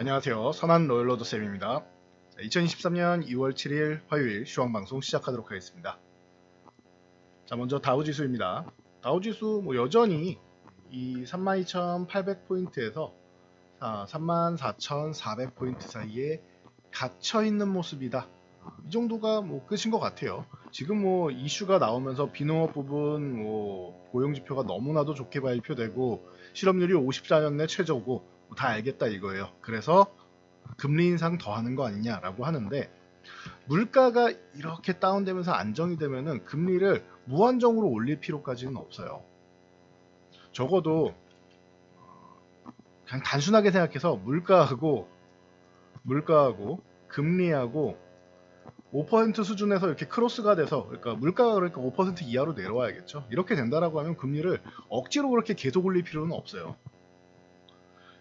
안녕하세요. 선한 로열로드 쌤입니다. 2023년 2월 7일 화요일 시황방송 시작하도록 하겠습니다. 자, 먼저 다우지수입니다. 다우지수 여전히 이 32,800포인트에서 34,400포인트 사이에 갇혀있는 모습이다. 이 정도가 끝인 것 같아요. 지금 이슈가 나오면서 비농업 부분 고용지표가 너무나도 좋게 발표되고 실업률이 54년 내 최저고 다 알겠다 이거예요. 그래서 금리 인상 더 하는 거 아니냐라고 하는데, 물가가 이렇게 다운되면서 안정이 되면은 금리를 무한정으로 올릴 필요까지는 없어요. 적어도 그냥 단순하게 생각해서 물가하고 금리하고 5% 수준에서 이렇게 크로스가 돼서, 그러니까 물가가 5% 이하로 내려와야겠죠. 이렇게 된다라고 하면 금리를 억지로 그렇게 계속 올릴 필요는 없어요.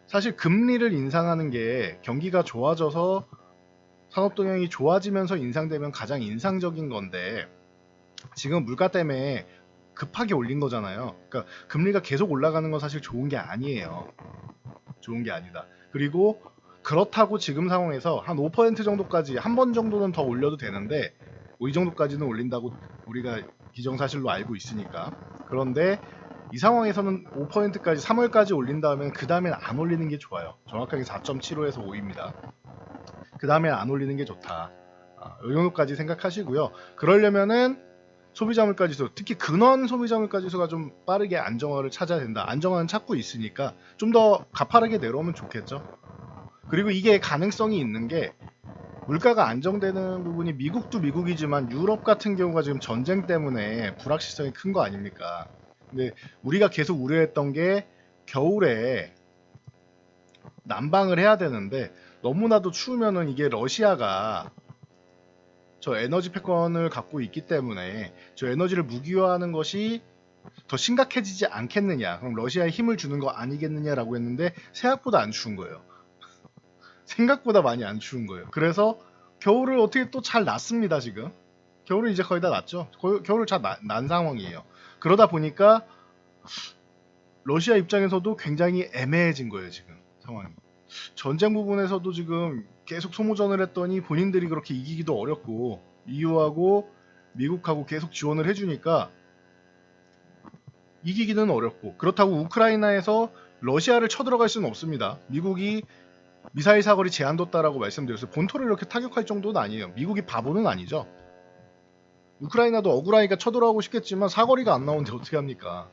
사실 금리를 인상하는 게 경기가 좋아져서 산업 동향이 좋아지면서 인상되면 가장 인상적인 건데, 지금 물가 때문에 급하게 올린 거잖아요. 그러니까 금리가 계속 올라가는 건 사실 좋은 게 아니에요. 좋은 게 아니다. 그리고 그렇다고 지금 상황에서 한 5% 정도까지 한 번 정도는 더 올려도 되는데, 이 정도까지는 올린다고 우리가 기정사실로 알고 있으니까. 그런데 이 상황에서는 5%까지 3월까지 올린 다음에 그 다음엔 안 올리는 게 좋아요. 정확하게 4.75에서 5입니다. 그 다음에 안 올리는 게 좋다. 이 정도까지 생각하시고요. 그러려면은 소비자 물가지수, 특히 근원 소비자 물가지수가 좀 빠르게 안정화를 찾아야 된다. 안정화는 찾고 있으니까 좀 더 가파르게 내려오면 좋겠죠. 그리고 이게 가능성이 있는 게, 물가가 안정되는 부분이 미국도 미국이지만 유럽 같은 경우가 지금 전쟁 때문에 불확실성이 큰 거 아닙니까? 근데 우리가 계속 우려했던 게 겨울에 난방을 해야 되는데, 너무나도 추우면은 이게 러시아가 저 에너지 패권을 갖고 있기 때문에 저 에너지를 무기화하는 것이 더 심각해지지 않겠느냐, 그럼 러시아에 힘을 주는 거 아니겠느냐라고 했는데, 생각보다 안 추운 거예요. 생각보다 많이 안 추운 거예요. 그래서 겨울을 어떻게 또 잘 났습니다. 지금 겨울은 이제 거의 다 났죠. 겨울을 잘 난 상황이에요. 그러다 보니까 러시아 입장에서도 굉장히 애매해진 거예요. 지금 상황이. 전쟁 부분에서도 지금 계속 소모전을 했더니 본인들이 그렇게 이기기도 어렵고, EU하고 미국하고 계속 지원을 해주니까 이기기는 어렵고, 그렇다고 우크라이나에서 러시아를 쳐들어갈 수는 없습니다. 미국이 미사일 사거리 제한 뒀다라고 말씀드렸어요. 본토를 이렇게 타격할 정도는 아니에요. 미국이 바보는 아니죠. 우크라이나도 억울하니까 쳐들어가고 싶겠지만 사거리가 안 나오는데 어떻게 합니까?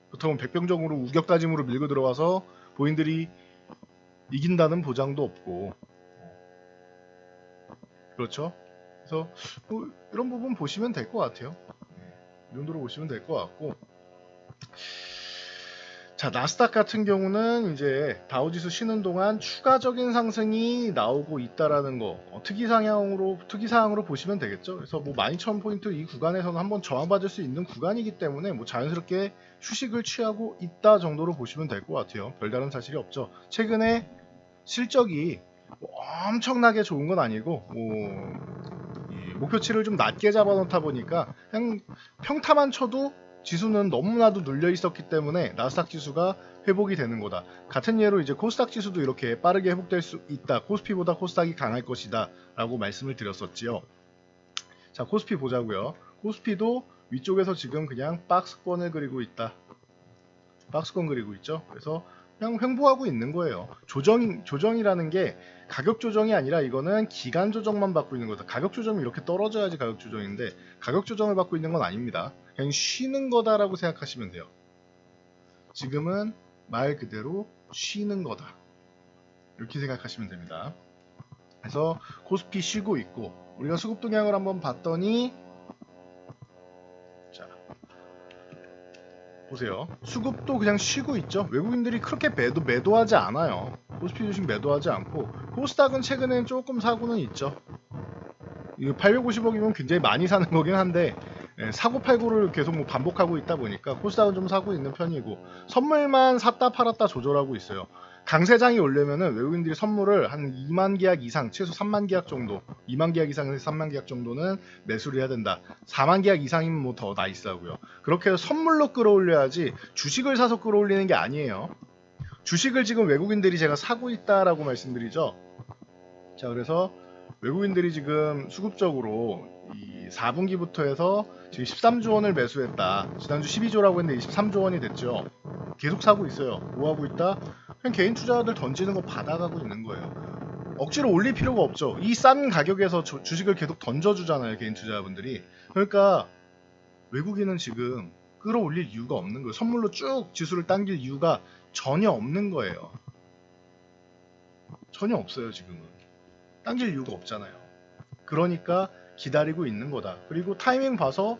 그렇다면 백병정으로 우격다짐으로 밀고 들어가서 본인들이 이긴다는 보장도 없고, 그렇죠? 그래서 이런 부분 보시면 될 것 같아요. 이 정도로 보시면 될 것 같고, 자, 나스닥 같은 경우는 이제 다우지수 쉬는 동안 추가적인 상승이 나오고 있다라는 거, 특이사항으로 보시면 되겠죠. 그래서 12,000포인트 이 구간에서는 한번 저항받을 수 있는 구간이기 때문에 자연스럽게 휴식을 취하고 있다 정도로 보시면 될 것 같아요. 별다른 사실이 없죠. 최근에 실적이 엄청나게 좋은 건 아니고, 이 목표치를 좀 낮게 잡아놓다 보니까 그냥 평타만 쳐도 지수는 너무나도 눌려 있었기 때문에 나스닥 지수가 회복이 되는 거다. 같은 예로 이제 코스닥 지수도 이렇게 빠르게 회복될 수 있다. 코스피보다 코스닥이 강할 것이다 라고 말씀을 드렸었지요. 자, 코스피 보자고요. 코스피도 위쪽에서 지금 그냥 박스권을 그리고 있다. 박스권 그리고 있죠. 그래서 그냥 횡보하고 있는 거예요. 조정이라는 게 가격 조정이 아니라 이거는 기간 조정만 받고 있는 거다. 가격 조정이 이렇게 떨어져야지 가격 조정인데, 가격 조정을 받고 있는 건 아닙니다. 그냥 쉬는 거다라고 생각하시면 돼요. 지금은 말 그대로 쉬는 거다. 이렇게 생각하시면 됩니다. 그래서 코스피 쉬고 있고, 우리가 수급 동향을 한번 봤더니, 자, 보세요. 수급도 그냥 쉬고 있죠. 외국인들이 그렇게 매도하지 않아요. 코스피 주식 매도하지 않고, 코스닥은 최근엔 조금 사고는 있죠. 이거 850억이면 굉장히 많이 사는 거긴 한데, 사고 팔고를 계속 반복하고 있다 보니까 코스닥은 좀 사고 있는 편이고, 선물만 샀다 팔았다 조절하고 있어요. 강세장이 오려면은 외국인들이 선물을 한 2만 계약 이상, 최소 3만 계약 정도, 2만 계약 이상에서 3만 계약 정도는 매수를 해야 된다. 4만 계약 이상이면 더 나이스하고요. 그렇게 해서 선물로 끌어올려야지 주식을 사서 끌어올리는 게 아니에요. 주식을 지금 외국인들이 제가 사고 있다라고 말씀드리죠. 자, 그래서 외국인들이 지금 수급적으로 이 4분기부터 해서 지금 13조 원을 매수했다. 지난주 12조라고 했는데 23조 원이 됐죠. 계속 사고 있어요. 뭐 하고 있다? 그냥 개인 투자자들 던지는 거 받아가고 있는 거예요. 억지로 올릴 필요가 없죠. 이 싼 가격에서 주식을 계속 던져주잖아요, 개인 투자자분들이. 그러니까 외국인은 지금 끌어올릴 이유가 없는 거예요. 선물로 쭉 지수를 당길 이유가 전혀 없는 거예요. 전혀 없어요, 지금은. 당길 이유가 없잖아요. 그러니까 기다리고 있는 거다. 그리고 타이밍 봐서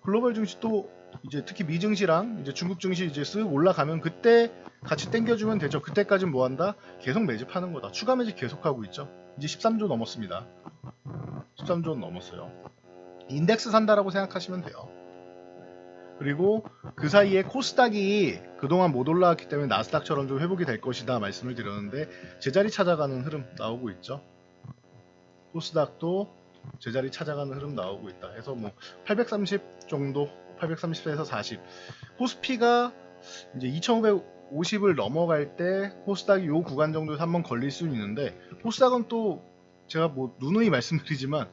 글로벌 증시도 이제 특히 미 증시랑 이제 중국 증시 이제 쓱 올라가면 그때 같이 당겨주면 되죠. 그때까지는 뭐 한다? 계속 매집하는 거다. 추가 매집 계속하고 있죠. 이제 13조 넘었습니다. 13조 넘었어요. 인덱스 산다라고 생각하시면 돼요. 그리고 그 사이에 코스닥이 그동안 못 올라왔기 때문에 나스닥처럼 좀 회복이 될 것이다 말씀을 드렸는데 제자리 찾아가는 흐름 나오고 있죠. 코스닥도 제자리 찾아가는 흐름 나오고 있다. 해서 뭐 830 정도, 830에서 40. 코스피가 이제 2550을 넘어갈 때 코스닥이 요 구간 정도에서 한번 걸릴 수는 있는데 코스닥은 또 제가 뭐 누누이 말씀드리지만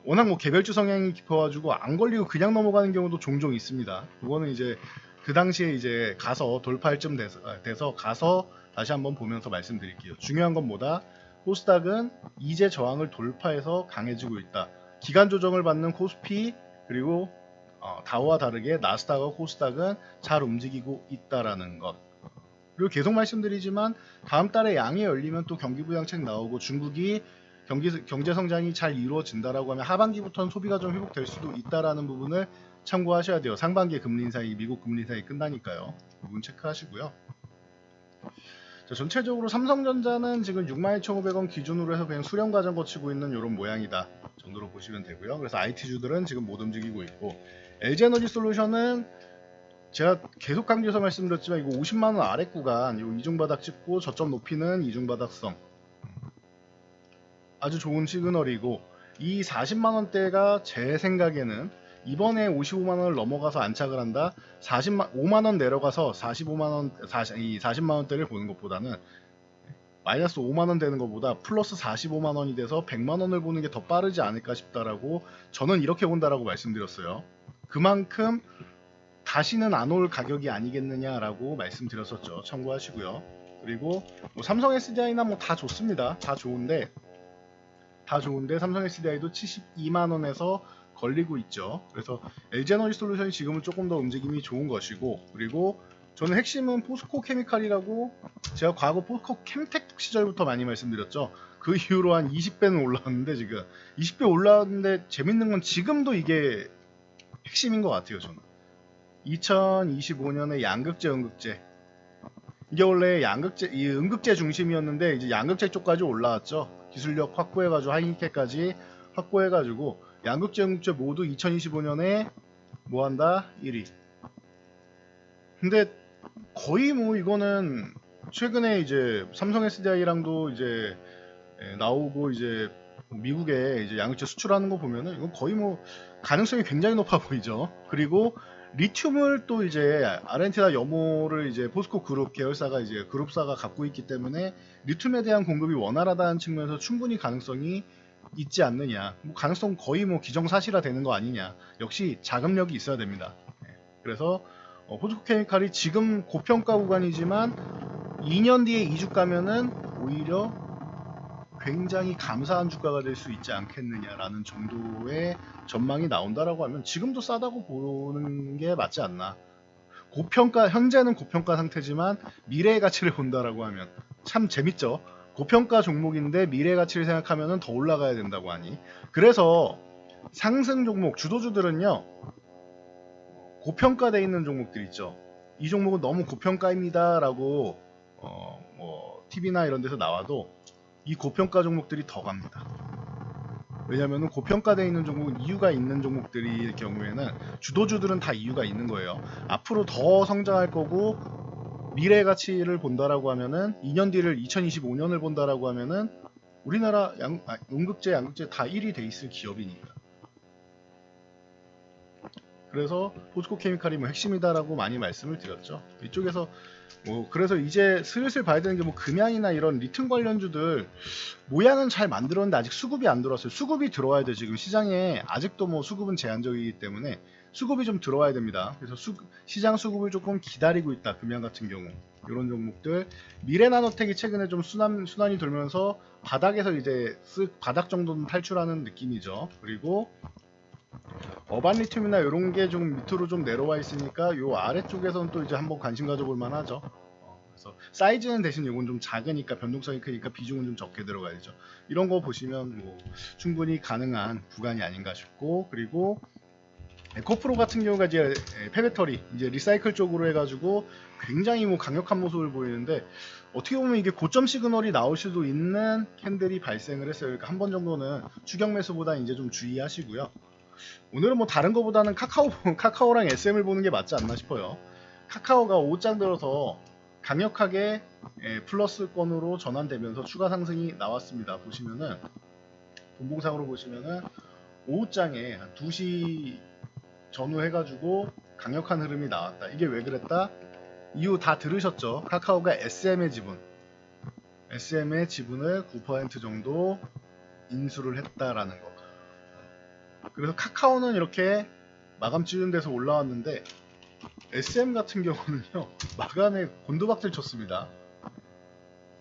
워낙 뭐 개별주 성향이 깊어가지고 안 걸리고 그냥 넘어가는 경우도 종종 있습니다. 그거는 이제 그 당시에 이제 가서 돌파할 쯤 돼서 가서 다시 한번 보면서 말씀드릴게요. 중요한 건 뭐다? 코스닥은 이제 저항을 돌파해서 강해지고 있다. 기간 조정을 받는 코스피 그리고 다우와 다르게 나스닥과 코스닥은 잘 움직이고 있다라는 것. 그리고 계속 말씀드리지만 다음 달에 양이 열리면 또 경기 부양책 나오고 중국이 경제 성장이 잘 이루어진다라고 하면 하반기부터는 소비가 좀 회복될 수도 있다라는 부분을 참고하셔야 돼요. 상반기에 금리 인상이 미국 금리 인상이 끝나니까요. 부분 체크하시고요. 자, 전체적으로 삼성전자는 지금 62,500원 기준으로 해서 그냥 수렴 과정 거치고 있는 이런 모양이다 정도로 보시면 되고요. 그래서 IT주들은 지금 못 움직이고 있고 LG에너지솔루션은 제가 계속 강조해서 말씀드렸지만 이거 50만원 아래 구간 이 이중바닥 찍고 저점 높이는 이중바닥성 아주 좋은 시그널이고 이 40만원대가 제 생각에는 이번에 55만원을 넘어가서 안착을 한다 5만원 내려가서 40만원대를 보는 것보다는 마이너스 5만원 되는 것보다 플러스 45만원이 돼서 100만원을 보는 게 더 빠르지 않을까 싶다라고 저는 이렇게 본다라고 말씀드렸어요. 그만큼 다시는 안 올 가격이 아니겠느냐라고 말씀드렸었죠. 참고하시고요. 그리고 뭐 삼성 SDI나 뭐 다 좋습니다. 다 좋은데 삼성 SDI도 72만원에서 걸리고 있죠. 그래서 LG에너지솔루션이 지금은 조금 더 움직임이 좋은 것이고 그리고 저는 핵심은 포스코 케미칼이라고 제가 과거 포스코 캠텍 시절부터 많이 말씀드렸죠. 그 이후로 한 20배는 올라왔는데 지금 20배 올라왔는데 재밌는 건 지금도 이게 핵심인 것 같아요. 저는 2025년에 양극재 음극재 이게 원래 이 음극재 중심이었는데 이제 양극재 쪽까지 올라왔죠. 기술력 확보해가지고 하이니케까지 확보해가지고 양극재 음극재 모두 2025년에 뭐한다 1위. 근데 거의 뭐 이거는 최근에 이제 삼성 SDI랑도 이제 나오고 이제 미국에 이제 양극재 수출하는 거 보면은 이건 거의 뭐 가능성이 굉장히 높아 보이죠. 그리고 리튬을 또 이제 아르헨티나 염호를 이제 포스코 그룹 계열사가 이제 그룹사가 갖고 있기 때문에 리튬에 대한 공급이 원활하다는 측면에서 충분히 가능성이 있지 않느냐. 뭐 가능성 거의 뭐 기정사실화 되는 거 아니냐. 역시 자금력이 있어야 됩니다. 그래서 포스코 케미칼이 지금 고평가 구간이지만 2년 뒤에 2주 가면은 오히려 굉장히 감사한 주가가 될 수 있지 않겠느냐라는 정도의 전망이 나온다라고 하면 지금도 싸다고 보는 게 맞지 않나. 고평가 현재는 고평가 상태지만 미래의 가치를 본다라고 하면 참 재밌죠. 고평가 종목인데 미래 가치를 생각하면 더 올라가야 된다고 하니 그래서 상승 종목 주도주들은요 고평가되어 있는 종목들 있죠. 이 종목은 너무 고평가입니다 라고 뭐 TV나 이런 데서 나와도 이 고평가 종목들이 더 갑니다. 왜냐하면 고평가되어 있는 종목은 이유가 있는 종목들일 경우에는 주도주들은 다 이유가 있는 거예요. 앞으로 더 성장할 거고 미래 가치를 본다라고 하면은 2년 뒤를 2025년을 본다라고 하면은 우리나라 음극재, 양극재 다 1위 돼 있을 기업이니까. 그래서 포스코 케미칼이 뭐 핵심이다라고 많이 말씀을 드렸죠. 이쪽에서 뭐 그래서 이제 슬슬 봐야 되는 게 뭐 금양이나 이런 리튬 관련주들 모양은 잘 만들었는데 아직 수급이 안 들어왔어요. 수급이 들어와야 돼. 지금 시장에 아직도 뭐 수급은 제한적이기 때문에 수급이 좀 들어와야 됩니다. 그래서 시장 수급을 조금 기다리고 있다. 금양 같은 경우 이런 종목들 미래나노텍이 최근에 좀 순환이 돌면서 바닥에서 이제 바닥 정도는 탈출하는 느낌이죠. 그리고 어반 리튬이나 이런 게 좀 밑으로 좀 내려와 있으니까 요 아래쪽에서는 또 이제 한번 관심 가져볼 만하죠. 그래서 사이즈는 대신 이건 좀 작으니까 변동성이 크니까 비중은 좀 적게 들어가야죠. 이런 거 보시면 뭐 충분히 가능한 구간이 아닌가 싶고, 그리고 에코프로 같은 경우가 이제 폐배터리 이제 리사이클 쪽으로 해가지고 굉장히 뭐 강력한 모습을 보이는데 어떻게 보면 이게 고점 시그널이 나올 수도 있는 캔들이 발생을 했어요. 그러니까 한 번 정도는 추격 매수보다 이제 좀 주의하시고요. 오늘은 뭐 다른 거보다는 카카오랑 SM을 보는 게 맞지 않나 싶어요. 카카오가 5장 들어서 강력하게 플러스권으로 전환되면서 추가 상승이 나왔습니다. 보시면은 분봉상으로 보시면은 오후장에 한 2시 전후 해가지고 강력한 흐름이 나왔다. 이게 왜 그랬다? 이유 다 들으셨죠? 카카오가 SM의 지분을 9% 정도 인수를 했다라는 거. 그래서 카카오는 이렇게 마감 찍은 데서 올라왔는데 SM 같은 경우는요 마감에 곤두박질 쳤습니다.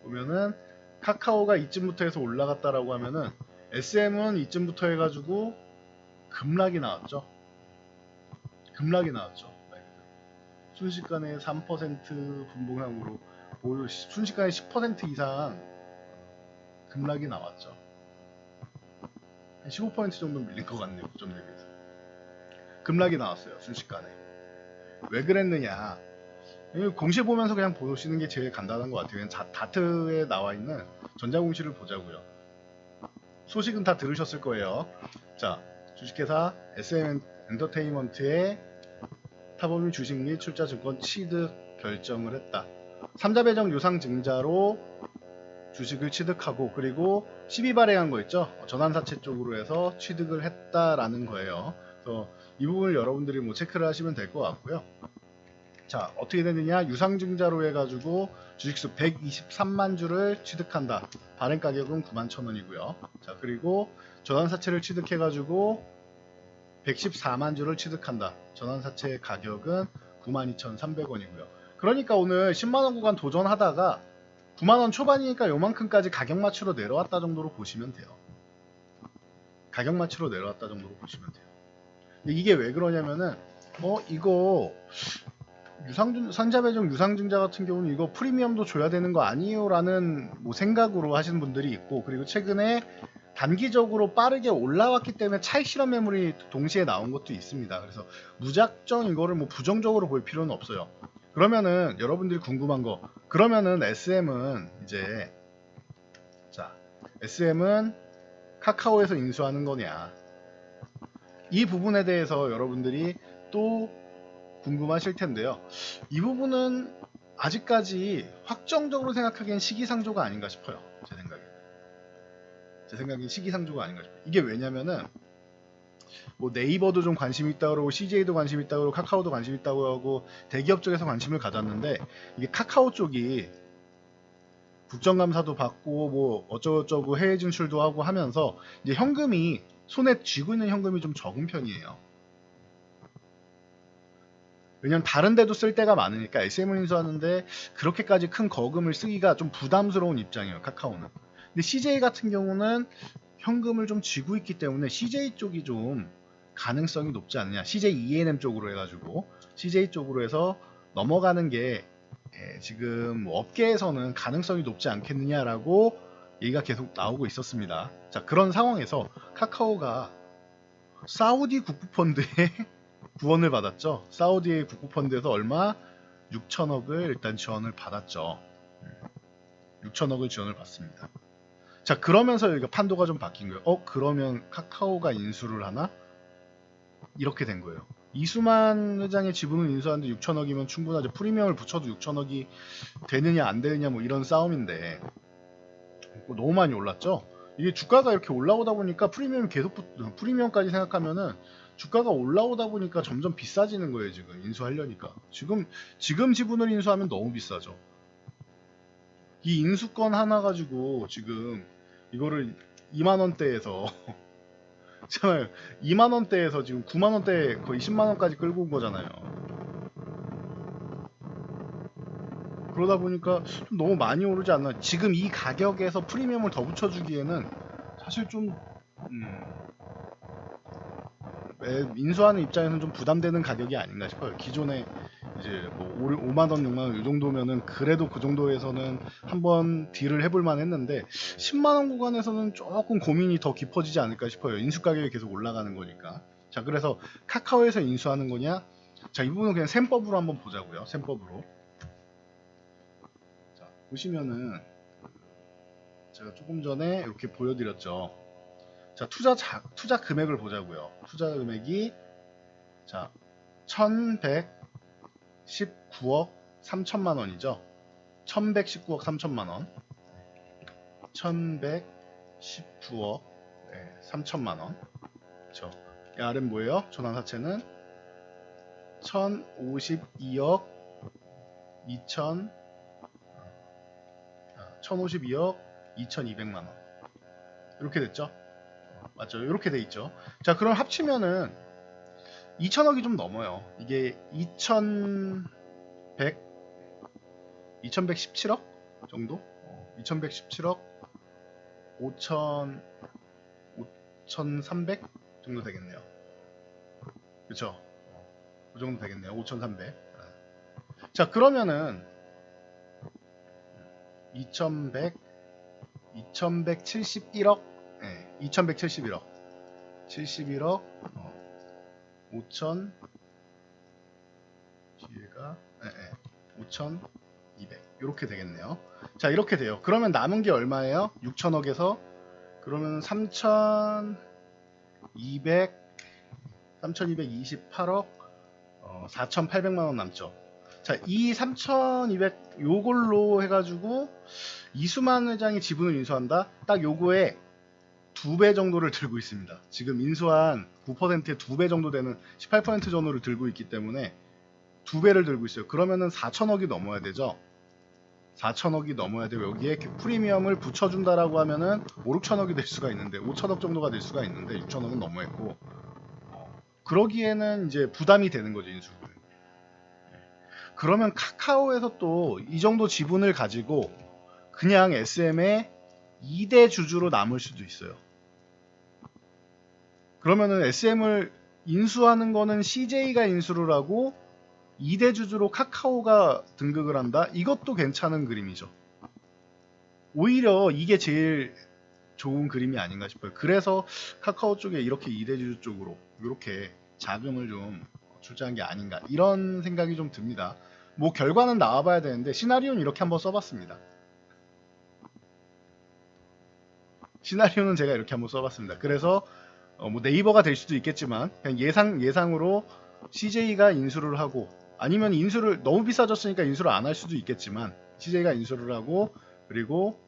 보면은 카카오가 이쯤부터 해서 올라갔다라고 하면은 SM은 이쯤부터 해가지고 급락이 나왔죠. 순식간에 3% 분봉상으로 순식간에 10% 이상 급락이 나왔죠. 한 15% 정도 밀릴 것 같네요. 고점 대비해서 급락이 나왔어요. 순식간에. 왜 그랬느냐, 공시 보면서 그냥 보시는 게 제일 간단한 것 같아요. 그냥 다트에 나와 있는 전자공시를 보자고요. 소식은 다 들으셨을 거예요. 자, 주식회사 SM 엔터테인먼트의 타법인 주식 및 출자증권 취득 결정을 했다. 3자 배정 유상증자로 주식을 취득하고, 그리고 12발행한 거 있죠? 전환사채 쪽으로 해서 취득을 했다라는 거예요. 그래서 이 부분을 여러분들이 뭐 체크를 하시면 될 것 같고요. 자, 어떻게 되느냐, 유상증자로 해가지고 주식수 123만 주를 취득한다. 발행 가격은 91,000원이고요. 자, 그리고 전환사채를 취득해가지고 114만 주를 취득한다. 전환사채 가격은 92,300원이고요. 그러니까 오늘 10만원 구간 도전하다가 9만원 초반이니까 요만큼까지 가격 맞추러 내려왔다 정도로 보시면 돼요. 근데 이게 왜 그러냐면은 이거 산자배정 유상증자 같은 경우는 이거 프리미엄도 줘야 되는 거 아니에요? 라는 뭐 생각으로 하시는 분들이 있고, 그리고 최근에 단기적으로 빠르게 올라왔기 때문에 차익 실현 매물이 동시에 나온 것도 있습니다. 그래서 무작정 이거를 뭐 부정적으로 볼 필요는 없어요. 그러면은 여러분들이 궁금한 거, 그러면은 SM은 이제 SM은 카카오에서 인수하는 거냐, 이 부분에 대해서 여러분들이 또 궁금하실 텐데요. 이 부분은 아직까지 확정적으로 생각하기엔 시기상조가 아닌가 싶어요. 제 생각엔 시기상조가 아닌가 싶어요. 이게 왜냐면은 뭐 네이버도 좀 관심 있다고 그러고 CJ도 관심 있다고 그러고 카카오도 관심 있다고 하고 대기업 쪽에서 관심을 가졌는데, 이게 카카오 쪽이 국정감사도 받고 뭐 어쩌고저쩌고 해외 진출도 하고 하면서 이제 현금이 손에 쥐고 있는 현금이 좀 적은 편이에요. 왜냐면 다른 데도 쓸 데가 많으니까 SM을 인수하는데 그렇게까지 큰 거금을 쓰기가 좀 부담스러운 입장이에요, 카카오는. 근데 CJ 같은 경우는 현금을 좀 쥐고 있기 때문에 CJ 쪽이 좀 가능성이 높지 않느냐, CJ E&M 쪽으로 해가지고 CJ 쪽으로 해서 넘어가는 게 지금 뭐 업계에서는 가능성이 높지 않겠느냐라고 얘기가 계속 나오고 있었습니다. 자, 그런 상황에서 카카오가 사우디 국부펀드에 구원을 받았죠. 사우디의 국부펀드에서 얼마? 6천억을 일단 지원을 받았죠. 6천억을 지원을 받습니다. 자, 그러면서 여기가 판도가 좀 바뀐 거예요. 그러면 카카오가 인수를 하나? 이렇게 된 거예요. 이수만 회장의 지분을 인수하는데 6천억이면 충분하죠. 프리미엄을 붙여도 6천억이 되느냐 안 되느냐 뭐 이런 싸움인데 너무 많이 올랐죠. 이게 주가가 이렇게 올라오다 보니까 프리미엄이 계속 프리미엄까지 생각하면은 주가가 올라오다 보니까 점점 비싸지는 거예요. 지금 인수하려니까 지금 지분을 인수하면 너무 비싸죠. 이 인수권 하나 가지고 지금 이거를 2만원대에서 정말 2만원대에서 지금 9만원대 거의 10만원까지 끌고 온 거잖아요. 그러다 보니까 좀 너무 많이 오르지 않나. 지금 이 가격에서 프리미엄을 더 붙여주기에는 사실 좀 인수하는 입장에서는 좀 부담되는 가격이 아닌가 싶어요. 기존에 이제 뭐 5만원, 6만원 이 정도면은 그래도 그 정도에서는 한번 딜을 해볼만 했는데 10만원 구간에서는 조금 고민이 더 깊어지지 않을까 싶어요. 인수 가격이 계속 올라가는 거니까. 자, 그래서 카카오에서 인수하는 거냐? 자, 이 부분은 그냥 셈법으로 한번 보자고요. 셈법으로. 자, 보시면은 제가 조금 전에 이렇게 보여드렸죠. 자, 투자 금액을 보자고요. 투자 금액이 자 1119억 3천만 원이죠. 1119억 3천만 원. 1119억 3천만 원. 그렇죠. 이 아래는 뭐예요? 전환사채는 1052억 1200만 원. 이렇게 됐죠? 맞죠? 이렇게 돼 있죠. 자, 그럼 합치면은 2천억이 좀 넘어요. 이게 2117억 정도? 2117억 5300 정도 되겠네요. 그쵸? 그 정도 되겠네요. 5300. 자, 그러면은 2171억 2171억 71억 5천 뒤에가 5200 이렇게 되겠네요. 자, 이렇게 돼요. 그러면 남은 게 얼마예요? 6천억에서 그러면 3228억 4800만원 남죠. 자, 이 3200 요걸로 해가지고 이수만 회장이 지분을 인수한다. 딱 요거에 2배 정도를 들고 있습니다. 지금 인수한 9%의 2배 정도 되는 18% 정도를 들고 있기 때문에 2배를 들고 있어요. 그러면은 4천억이 넘어야 되죠. 4천억이 넘어야 돼요. 여기에 프리미엄을 붙여준다라고 하면은 5, 6천억이 될 수가 있는데 5천억 정도가 될 수가 있는데 6천억은 넘어했고 그러기에는 이제 부담이 되는 거죠. 인수를. 그러면 카카오에서 또 이 정도 지분을 가지고 그냥 SM의 2대 주주로 남을 수도 있어요. 그러면은 SM을 인수하는 거는 CJ가 인수를 하고 2대 주주로 카카오가 등극을 한다? 이것도 괜찮은 그림이죠. 오히려 이게 제일 좋은 그림이 아닌가 싶어요. 그래서 카카오 쪽에 이렇게 2대 주주 쪽으로 이렇게 자금을 좀 출자한 게 아닌가 이런 생각이 좀 듭니다. 뭐 결과는 나와봐야 되는데 시나리오는 이렇게 한번 써봤습니다. 시나리오는 제가 이렇게 한번 써봤습니다. 그래서 뭐 네이버가 될 수도 있겠지만 그냥 예상으로 CJ가 인수를 하고 아니면 인수를 너무 비싸졌으니까 인수를 안 할 수도 있겠지만 CJ가 인수를 하고 그리고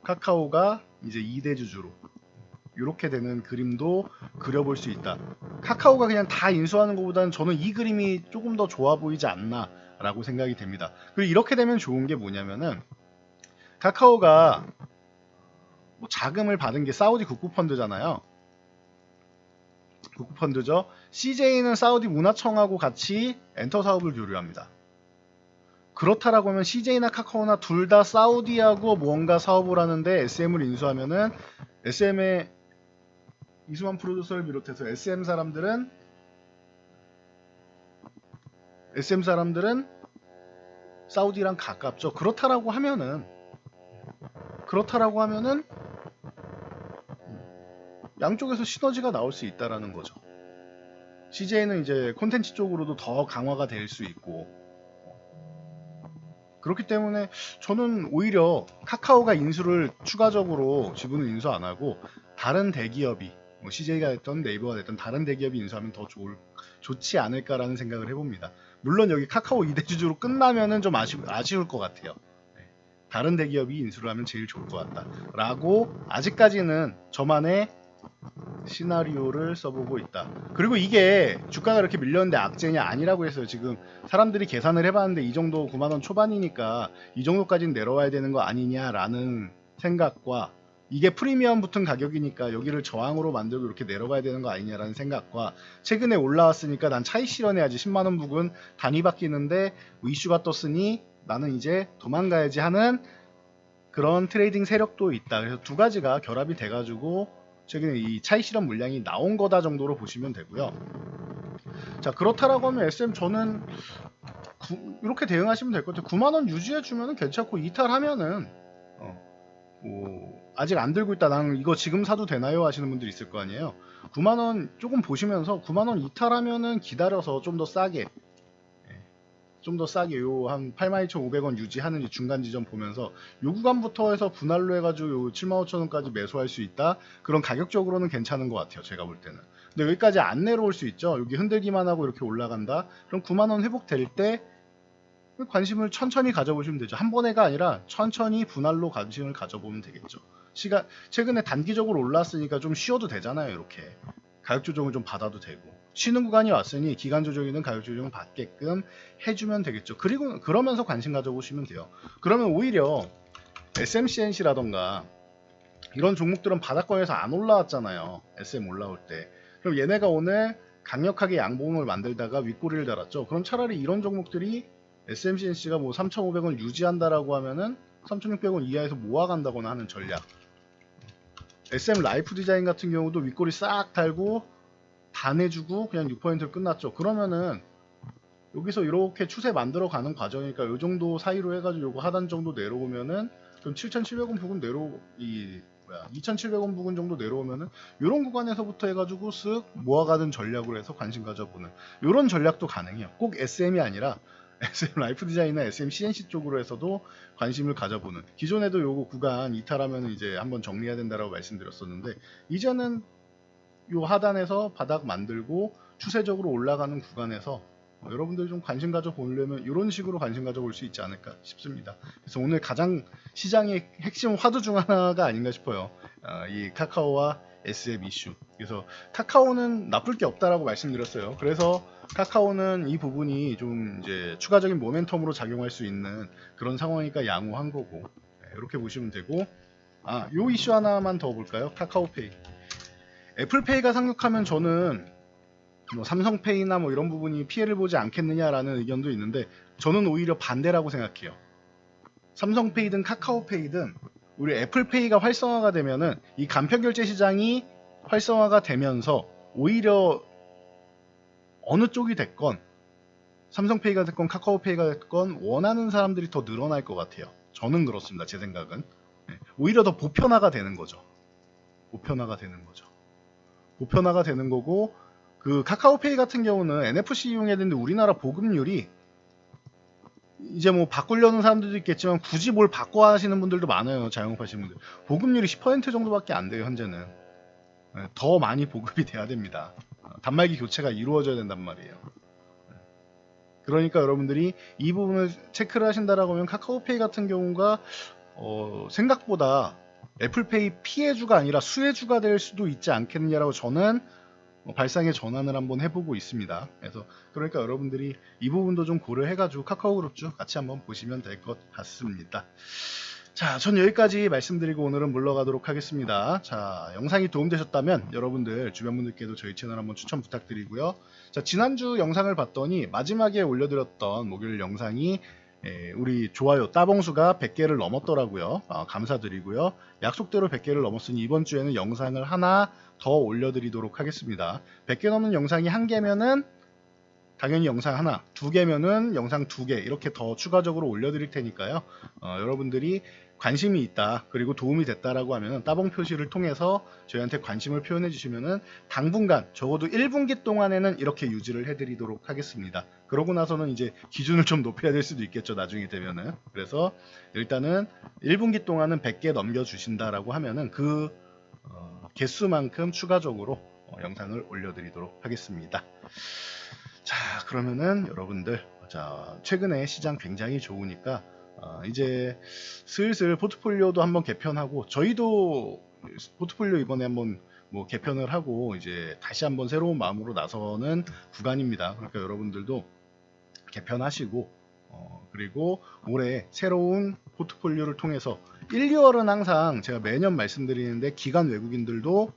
카카오가 이제 2대 주주로 이렇게 되는 그림도 그려볼 수 있다. 카카오가 그냥 다 인수하는 것보다는 저는 이 그림이 조금 더 좋아 보이지 않나 라고 생각이 됩니다. 그리고 이렇게 되면 좋은 게 뭐냐면은 카카오가 뭐 자금을 받은 게 사우디 국부펀드잖아요. 국부펀드죠. CJ는 사우디 문화청하고 같이 엔터 사업을 교류합니다. 그렇다라고 하면 CJ나 카카오나 둘 다 사우디하고 뭔가 사업을 하는데 SM을 인수하면은 SM의 이수만 프로듀서를 비롯해서 SM 사람들은 사우디랑 가깝죠. 그렇다라고 하면은 양쪽에서 시너지가 나올 수 있다라는 거죠. CJ는 이제 콘텐츠 쪽으로도 더 강화가 될 수 있고 그렇기 때문에 저는 오히려 카카오가 인수를 추가적으로 지분을 인수 안 하고 다른 대기업이 뭐 CJ가 됐던 네이버가 됐던 다른 대기업이 인수하면 더 좋지 않을까라는 생각을 해봅니다. 물론 여기 카카오 2대 주주로 끝나면은 좀 아쉬울 것 같아요. 다른 대기업이 인수를 하면 제일 좋을 것 같다 라고 아직까지는 저만의 시나리오를 써보고 있다. 그리고 이게 주가가 이렇게 밀렸는데 악재냐 아니라고 했어요. 지금 사람들이 계산을 해봤는데 이 정도 9만원 초반이니까 이 정도까지는 내려와야 되는 거 아니냐라는 생각과 이게 프리미엄 붙은 가격이니까 여기를 저항으로 만들고 이렇게 내려가야 되는 거 아니냐라는 생각과 최근에 올라왔으니까 난 차익 실현해야지 10만원 부근 단위 바뀌는데 이슈가 떴으니 나는 이제 도망가야지 하는 그런 트레이딩 세력도 있다. 그래서 두 가지가 결합이 돼가지고 최근에 이 차익 실현 물량이 나온 거다 정도로 보시면 되고요. 자, 그렇다라고 하면 SM 저는 이렇게 대응하시면 될 것 같아요. 9만원 유지해주면 괜찮고 이탈하면은 아직 안 들고 있다, 나는 이거 지금 사도 되나요 하시는 분들이 있을 거 아니에요. 9만원 조금 보시면서 9만원 이탈하면은 기다려서 좀 더 싸게 요 한 82,500원 유지하는 중간 지점 보면서 요 구간부터 해서 분할로 해가지고 요 75,000원까지 매수할 수 있다. 그런 가격적으로는 괜찮은 것 같아요. 제가 볼 때는. 근데 여기까지 안 내려올 수 있죠. 여기 흔들기만 하고 이렇게 올라간다. 그럼 9만원 회복될 때 관심을 천천히 가져보시면 되죠. 한 번에가 아니라 천천히 분할로 관심을 가져보면 되겠죠. 최근에 단기적으로 올랐으니까 좀 쉬어도 되잖아요. 이렇게 가격 조정을 좀 받아도 되고, 쉬는 구간이 왔으니 기간 조정이든 가격 조정을 받게끔 해주면 되겠죠. 그리고 그러면서 관심 가져보시면 돼요. 그러면 오히려 SMCNC라던가 이런 종목들은 바닥권에서 안 올라왔잖아요. SM 올라올 때. 그럼 얘네가 오늘 강력하게 양봉을 만들다가 윗꼬리를 달았죠. 그럼 차라리 이런 종목들이 SMCNC가 뭐 3,500원 유지한다라고 하면은 3,600원 이하에서 모아간다거나 하는 전략. SM 라이프 디자인 같은 경우도 윗꼬리 싹 달고 다 내주고 그냥 6%를 끝났죠. 그러면은 여기서 이렇게 추세 만들어 가는 과정이니까 이 정도 사이로 해가지고 요거 하단 정도 내려오면은 그럼 7,700원 부근 2,700원 부근 정도 내려오면은 이런 구간에서부터 해가지고 쓱 모아가는 전략으로 해서 관심 가져보는 이런 전략도 가능해요. 꼭 SM이 아니라 SM 라이프 디자인이나 SM CNC 쪽으로 해서도 관심을 가져보는. 기존에도 요거 구간 이탈하면 이제 한번 정리해야 된다라고 말씀드렸었는데, 이제는 요 하단에서 바닥 만들고 추세적으로 올라가는 구간에서 여러분들이 좀 관심 가져보려면 이런 식으로 관심 가져볼 수 있지 않을까 싶습니다. 그래서 오늘 가장 시장의 핵심 화두 중 하나가 아닌가 싶어요. 이 카카오와 SM 이슈. 그래서 카카오는 나쁠 게 없다라고 말씀드렸어요. 그래서 카카오는 이 부분이 좀 이제 추가적인 모멘텀으로 작용할 수 있는 그런 상황이니까 양호한 거고, 이렇게 보시면 되고, 요 이슈 하나만 더 볼까요? 카카오페이. 애플페이가 상륙하면 저는 뭐 삼성페이나 뭐 이런 부분이 피해를 보지 않겠느냐라는 의견도 있는데, 저는 오히려 반대라고 생각해요. 삼성페이든 카카오페이든 우리 애플페이가 활성화가 되면은 이 간편결제 시장이 활성화가 되면서 오히려 어느 쪽이 됐건 삼성페이가 됐건 카카오페이가 됐건 원하는 사람들이 더 늘어날 것 같아요. 저는 그렇습니다. 제 생각은. 오히려 더 보편화가 되는 거죠. 보편화가 되는 거고, 그 카카오페이 같은 경우는 NFC 이용해야 되는데 우리나라 보급률이 이제 뭐 바꾸려는 사람들도 있겠지만 굳이 뭘 바꿔 하시는 분들도 많아요. 자영업하시는 분들. 보급률이 10% 정도밖에 안 돼요. 현재는. 더 많이 보급이 돼야 됩니다. 단말기 교체가 이루어져야 된단 말이에요. 그러니까 여러분들이 이 부분을 체크를 하신다라고 하면 카카오페이 같은 경우가 생각보다 애플페이 피해주가 아니라 수혜주가 될 수도 있지 않겠느냐라고 저는 발상의 전환을 한번 해보고 있습니다. 그래서 그러니까 여러분들이 이 부분도 좀 고려해가지고 카카오그룹주 같이 한번 보시면 될 것 같습니다. 자, 전 여기까지 말씀드리고 오늘은 물러가도록 하겠습니다. 자, 영상이 도움되셨다면 여러분들 주변 분들께도 저희 채널 한번 추천 부탁드리고요. 자, 지난주 영상을 봤더니 마지막에 올려드렸던 목요일 영상이 우리 좋아요 따봉수가 100개를 넘었더라고요. 감사드리고요. 약속대로 100개를 넘었으니 이번 주에는 영상을 하나 더 올려드리도록 하겠습니다. 100개 넘는 영상이 1개면은 당연히 영상 하나, 2개면은 영상 2개 이렇게 더 추가적으로 올려드릴 테니까요. 여러분들이 관심이 있다, 그리고 도움이 됐다라고 하면 따봉 표시를 통해서 저희한테 관심을 표현해 주시면은 당분간 적어도 1분기 동안에는 이렇게 유지를 해드리도록 하겠습니다. 그러고 나서는 이제 기준을 좀 높여야 될 수도 있겠죠, 나중에 되면은. 그래서 일단은 1분기 동안은 100개 넘겨주신다라고 하면은 그 개수만큼 추가적으로 영상을 올려드리도록 하겠습니다. 자, 그러면은 여러분들, 자, 최근에 시장 굉장히 좋으니까 이제 슬슬 포트폴리오도 한번 개편하고, 저희도 포트폴리오 이번에 한번 뭐 개편을 하고 이제 다시 한번 새로운 마음으로 나서는 구간입니다. 그러니까 여러분들도 개편하시고 그리고 올해 새로운 포트폴리오를 통해서 1, 2월은 항상 제가 매년 말씀드리는데 기관 외국인들도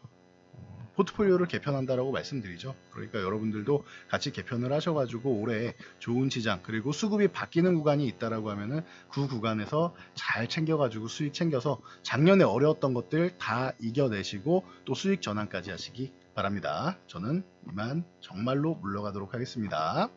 포트폴리오를 개편한다라고 말씀드리죠. 그러니까 여러분들도 같이 개편을 하셔가지고 올해 좋은 시장 그리고 수급이 바뀌는 구간이 있다라고 하면은 그 구간에서 잘 챙겨가지고 수익 챙겨서 작년에 어려웠던 것들 다 이겨내시고 또 수익 전환까지 하시기 바랍니다. 저는 이만 정말로 물러가도록 하겠습니다.